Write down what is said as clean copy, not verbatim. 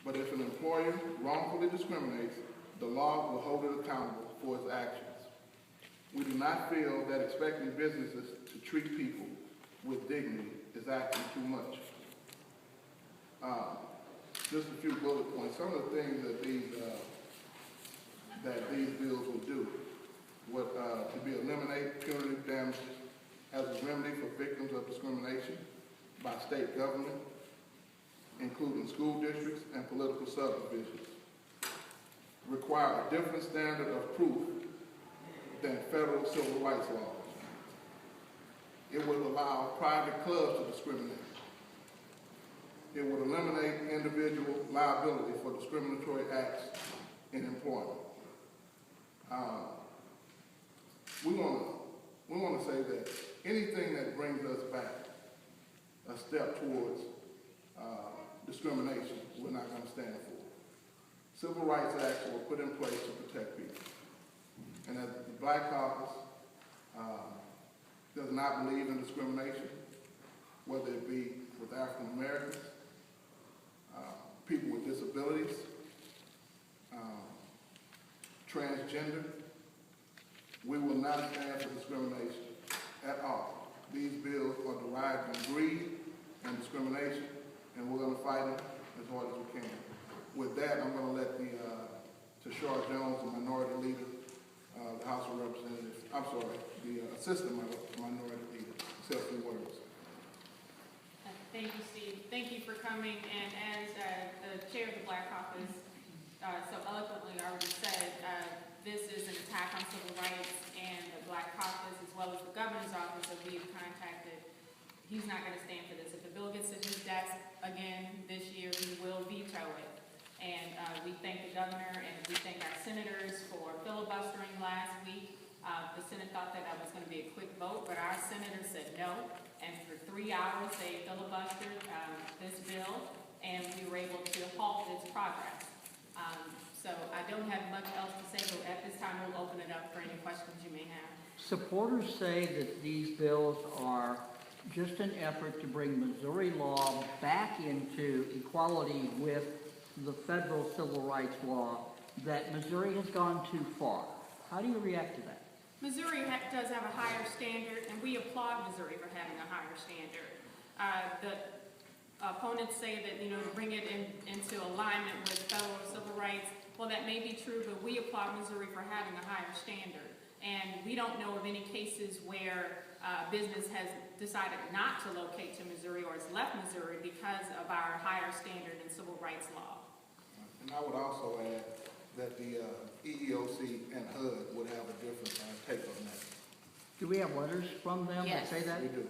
But if an employer wrongfully discriminates, the law will hold it accountable for its actions. We do not feel that expecting businesses to treat people with dignity is asking too much. Just a few bullet points. Some of the things that these bills will do would to be eliminate punitive damages as a remedy for victims of discrimination by state government, including school districts and political subdivisions. Require a different standard of proof than federal civil rights laws. It would allow private clubs to discriminate. It would eliminate individual liability for discriminatory acts in employment. We want to say that anything that brings us back a step towards discrimination, we're not going to stand for. Civil Rights Acts were put in place to protect people. And as the Black Caucus does not believe in discrimination, whether it be with African Americans, people with disabilities, transgender, we will not stand for discrimination at all. These bills are derived from greed and discrimination, and we're going to fight them as hard as we can. With that, I'm going to let Tashara Jones, the minority leader, the House of Representatives, the assistant minority leader, say a few words. Thank you, Steve. Thank you for coming. And as the chair of the Black Caucus so eloquently already said, this is an attack on civil rights, and the Black Caucus, as well as the governor's office that we've contacted, he's not going to stand for this. If the bill gets to his desk again this year, he will veto it. And we thank the governor and we thank our senators for filibustering last week. The Senate thought that was going to be a quick vote, but our senators said no. And for 3 hours, they filibustered this bill, and we were able to halt its progress. So I don't have much else to say, but at this time, we'll open it up for any questions you may have. Supporters say that these bills are just an effort to bring Missouri law back into equality with the federal civil rights law, that Missouri has gone too far. How do you react to that? Missouri does have a higher standard, and we applaud Missouri for having a higher standard. The opponents say that, to bring it into alignment with federal civil rights, well, that may be true, but we applaud Missouri for having a higher standard. And we don't know of any cases where business has decided not to locate to Missouri or has left Missouri because of our higher standard in civil rights law. And I would also add that the EEOC and HUD would have a different take on that. Do we have letters from them that say that? We do.